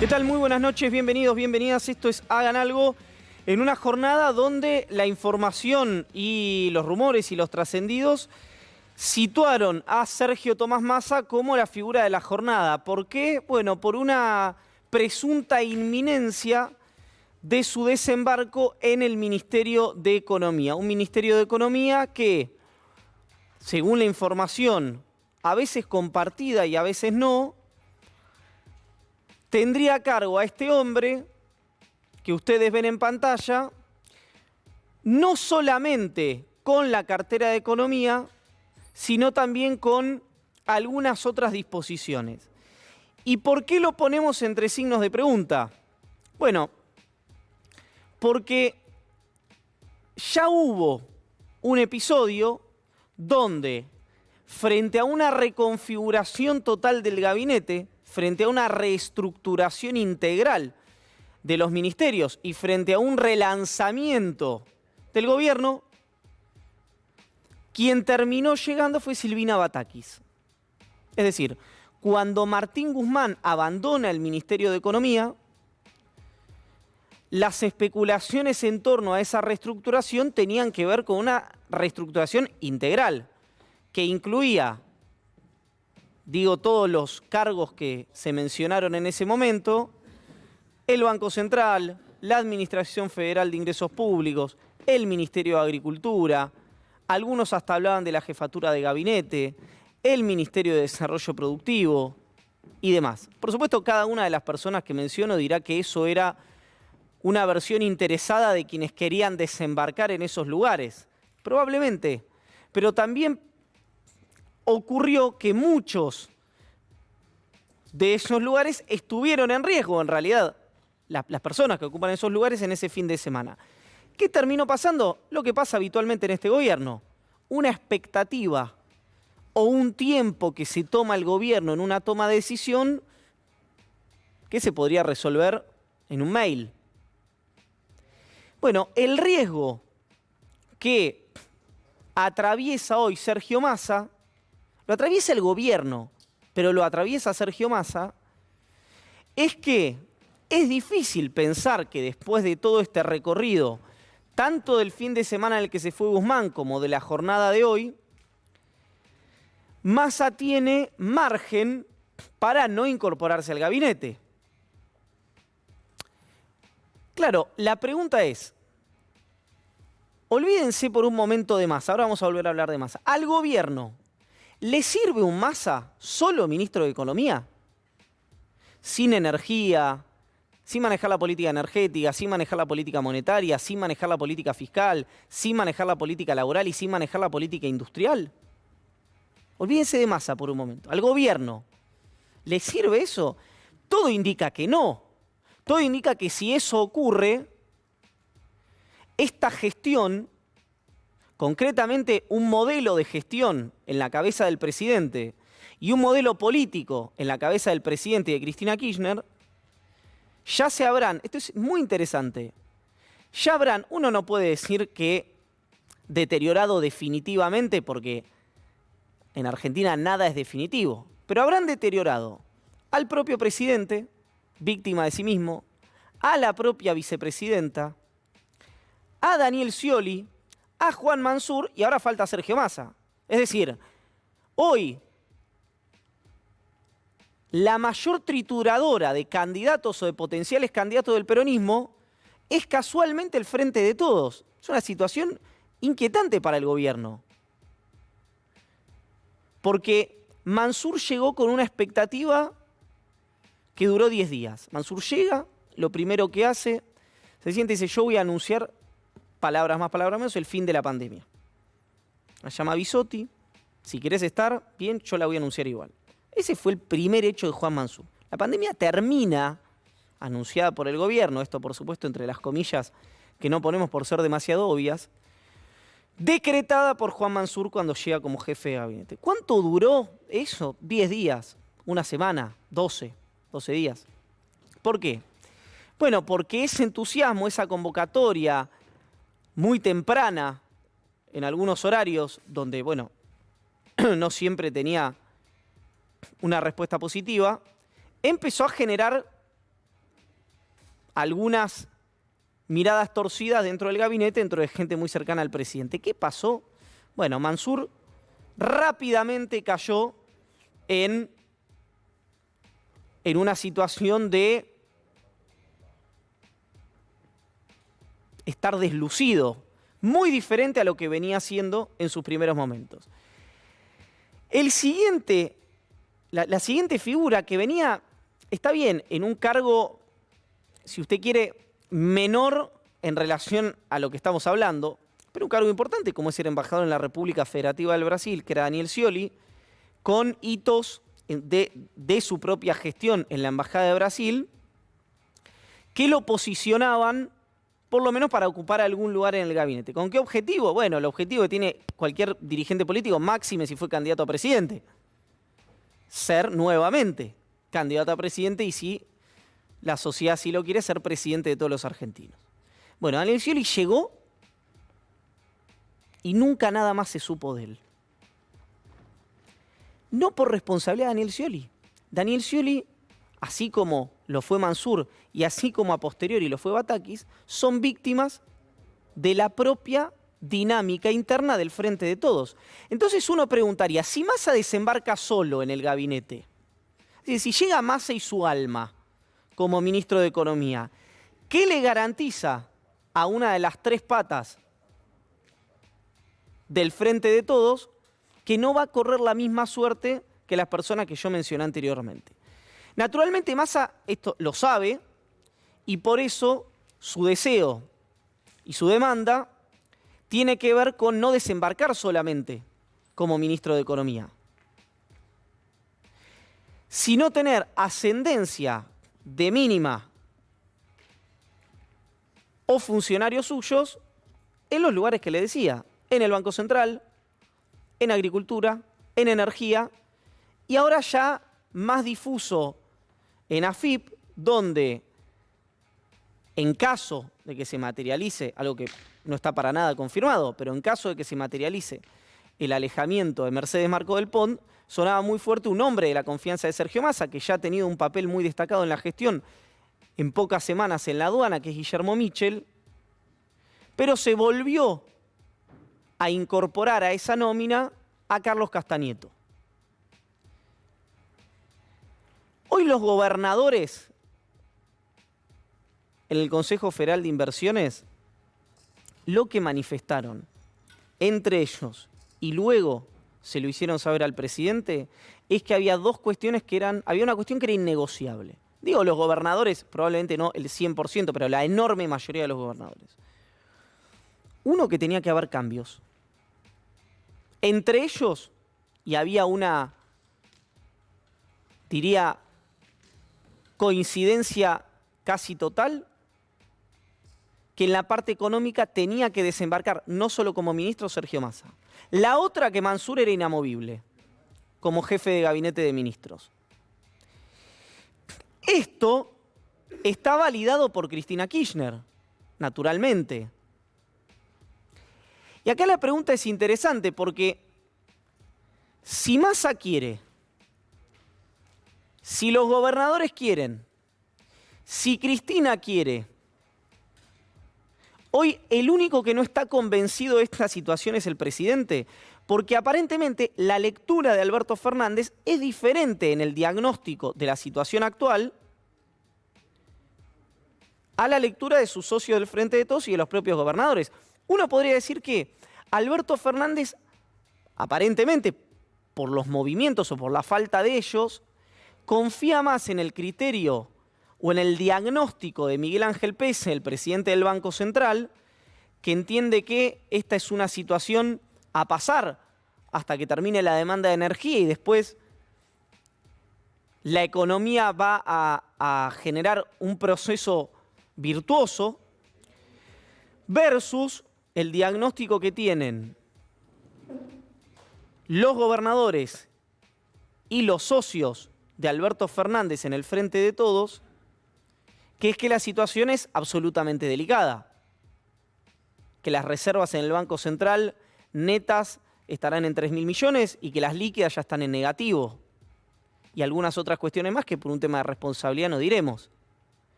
¿Qué tal? Muy buenas noches, bienvenidos, bienvenidas. Esto es Hagan Algo, en una jornada donde la información y los rumores y los trascendidos situaron a Sergio Tomás Massa como la figura de la jornada. ¿Por qué? Bueno, por una presunta inminencia de su desembarco en el Ministerio de Economía. Un Ministerio de Economía que, según la información, a veces compartida y a veces no, tendría a cargo a este hombre que ustedes ven en pantalla, no solamente con la cartera de Economía, sino también con algunas otras disposiciones. ¿Y por qué lo ponemos entre signos de pregunta? Bueno, porque ya hubo un episodio donde, frente a una reconfiguración total del gabinete, frente a una reestructuración integral de los ministerios y frente a un relanzamiento del gobierno, quien terminó llegando fue Silvina Batakis. Es decir, cuando Martín Guzmán abandona el Ministerio de Economía, las especulaciones en torno a esa reestructuración tenían que ver con una reestructuración integral, que incluía, digo, todos los cargos que se mencionaron en ese momento, el Banco Central, la Administración Federal de Ingresos Públicos, el Ministerio de Agricultura, algunos hasta hablaban de la jefatura de gabinete, el Ministerio de Desarrollo Productivo y demás. Por supuesto, cada una de las personas que menciono dirá que eso era una versión interesada de quienes querían desembarcar en esos lugares. Probablemente, pero también ocurrió que muchos de esos lugares estuvieron en riesgo, en realidad, las personas que ocupan esos lugares en ese fin de semana. ¿Qué terminó pasando? Lo que pasa habitualmente en este gobierno. Una expectativa o un tiempo que se toma el gobierno en una toma de decisión que se podría resolver en un mail. Bueno, el riesgo que atraviesa hoy Sergio Massa, lo atraviesa el gobierno, pero lo atraviesa Sergio Massa, es que es difícil pensar que después de todo este recorrido, tanto del fin de semana en el que se fue Guzmán como de la jornada de hoy, Massa tiene margen para no incorporarse al gabinete. Claro, la pregunta es, olvídense por un momento de Massa, ahora vamos a volver a hablar de Massa. ¿Al gobierno le sirve un Massa solo ministro de Economía? Sin energía, sin manejar la política energética, sin manejar la política monetaria, sin manejar la política fiscal, sin manejar la política laboral y sin manejar la política industrial. Olvídense de Massa por un momento. ¿Al gobierno le sirve eso? Todo indica que no. Todo indica que si eso ocurre, esta gestión, concretamente un modelo de gestión en la cabeza del presidente y un modelo político en la cabeza del presidente y de Cristina Kirchner, ya se habrán, esto es muy interesante, ya habrán, uno no puede decir que deteriorado definitivamente porque en Argentina nada es definitivo, pero habrán deteriorado al propio presidente, víctima de sí mismo, a la propia vicepresidenta, a Daniel Scioli, a Juan Mansur y ahora falta Sergio Massa. Es decir, hoy la mayor trituradora de candidatos o de potenciales candidatos del peronismo es casualmente el Frente de Todos. Es una situación inquietante para el gobierno. Porque Mansur llegó con una expectativa que duró 10 días. Mansur llega, lo primero que hace, se siente y dice, yo voy a anunciar, palabras más, palabras menos, el fin de la pandemia. La llama Bisotti, si querés estar, bien, yo la voy a anunciar igual. Ese fue el primer hecho de Juan Mansur. La pandemia termina, anunciada por el gobierno, esto por supuesto entre las comillas que no ponemos por ser demasiado obvias, decretada por Juan Mansur cuando llega como jefe de gabinete. ¿Cuánto duró eso? 10 días, una semana, 12 días. ¿Por qué? Bueno, porque ese entusiasmo, esa convocatoria muy temprana, en algunos horarios donde, bueno, no siempre tenía una respuesta positiva, empezó a generar algunas miradas torcidas dentro del gabinete, dentro de gente muy cercana al presidente. ¿Qué pasó? Bueno, Mansur rápidamente cayó en una situación de estar deslucido, muy diferente a lo que venía haciendo en sus primeros momentos. La siguiente figura que venía, está bien, en un cargo, si usted quiere, menor en relación a lo que estamos hablando, pero un cargo importante como es ser embajador en la República Federativa del Brasil, que era Daniel Scioli, con hitos de su propia gestión en la Embajada de Brasil, que lo posicionaban por lo menos para ocupar algún lugar en el gabinete. ¿Con qué objetivo? Bueno, el objetivo que tiene cualquier dirigente político, máxime si fue candidato a presidente, ser nuevamente candidato a presidente y si la sociedad sí lo quiere, ser presidente de todos los argentinos. Bueno, Daniel Scioli llegó y nunca nada más se supo de él. No por responsabilidad de Daniel Scioli. Daniel Scioli, así como lo fue Mansur y así como a posteriori lo fue Batakis, son víctimas de la propia dinámica interna del Frente de Todos. Entonces uno preguntaría, si Massa desembarca solo en el gabinete, es decir, si llega Massa y su alma como ministro de Economía, ¿qué le garantiza a una de las tres patas del Frente de Todos que no va a correr la misma suerte que las personas que yo mencioné anteriormente? Naturalmente Massa esto lo sabe y por eso su deseo y su demanda tiene que ver con no desembarcar solamente como ministro de Economía, sino tener ascendencia de mínima o funcionarios suyos en los lugares que le decía, en el Banco Central, en Agricultura, en Energía y ahora ya más difuso en AFIP, donde en caso de que se materialice, algo que no está para nada confirmado, pero en caso de que se materialice el alejamiento de Mercedes Marco del Pont, sonaba muy fuerte un hombre de la confianza de Sergio Massa, que ya ha tenido un papel muy destacado en la gestión en pocas semanas en la aduana, que es Guillermo Michel, pero se volvió a incorporar a esa nómina a Carlos Castañeto. Hoy los gobernadores en el Consejo Federal de Inversiones lo que manifestaron entre ellos y luego se lo hicieron saber al presidente es que había dos cuestiones había una cuestión que era innegociable. Digo, los gobernadores, probablemente no el 100%, pero la enorme mayoría de los gobernadores. Uno, que tenía que haber cambios. Entre ellos, y había una, diría, coincidencia casi total, que en la parte económica tenía que desembarcar no solo como ministro Sergio Massa. La otra, que Mansur era inamovible, como jefe de gabinete de ministros. Esto está validado por Cristina Kirchner, naturalmente. Y acá la pregunta es interesante porque si Massa quiere, si los gobernadores quieren, si Cristina quiere, hoy el único que no está convencido de esta situación es el presidente, porque aparentemente la lectura de Alberto Fernández es diferente en el diagnóstico de la situación actual a la lectura de sus socios del Frente de Todos y de los propios gobernadores. Uno podría decir que Alberto Fernández, aparentemente por los movimientos o por la falta de ellos, confía más en el criterio o en el diagnóstico de Miguel Ángel Pese, el presidente del Banco Central, que entiende que esta es una situación a pasar hasta que termine la demanda de energía y después la economía va a generar un proceso virtuoso, versus el diagnóstico que tienen los gobernadores y los socios de Alberto Fernández en el Frente de Todos, que es que la situación es absolutamente delicada, que las reservas en el Banco Central netas estarán en 3.000 millones y que las líquidas ya están en negativo, y algunas otras cuestiones más que por un tema de responsabilidad no diremos.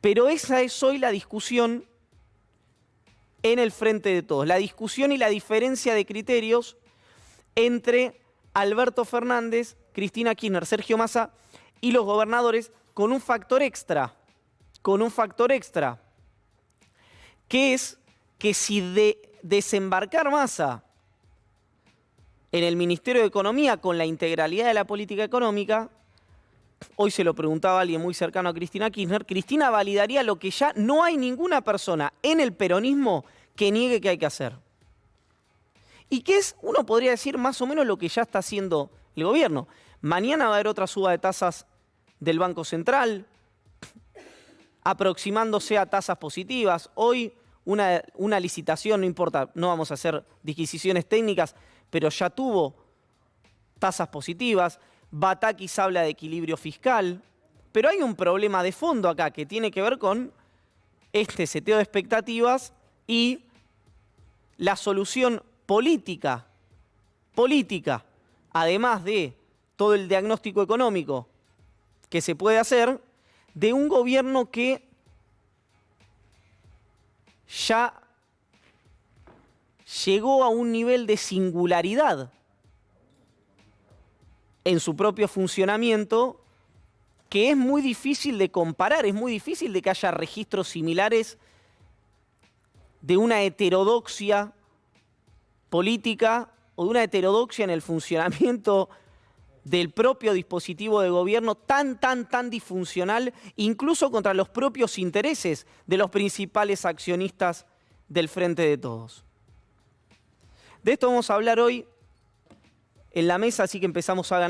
Pero esa es hoy la discusión en el Frente de Todos, la discusión y la diferencia de criterios entre Alberto Fernández, Cristina Kirchner, Sergio Massa y los gobernadores, con un factor extra, que es que si de desembarcar Massa en el Ministerio de Economía con la integralidad de la política económica, hoy se lo preguntaba a alguien muy cercano a Cristina Kirchner, Cristina validaría lo que ya no hay ninguna persona en el peronismo que niegue que hay que hacer. Y que es, uno podría decir, más o menos lo que ya está haciendo el gobierno. Mañana va a haber otra suba de tasas del Banco Central, aproximándose a tasas positivas. Hoy una licitación, no importa, no vamos a hacer disquisiciones técnicas, pero ya tuvo tasas positivas. Batakis habla de equilibrio fiscal, pero hay un problema de fondo acá que tiene que ver con este seteo de expectativas y la solución política, además de todo el diagnóstico económico que se puede hacer, de un gobierno que ya llegó a un nivel de singularidad en su propio funcionamiento que es muy difícil de comparar, es muy difícil de que haya registros similares de una heterodoxia política o de una heterodoxia en el funcionamiento del propio dispositivo de gobierno tan disfuncional, incluso contra los propios intereses de los principales accionistas del Frente de Todos. De esto vamos a hablar hoy en la mesa, así que empezamos a ganar.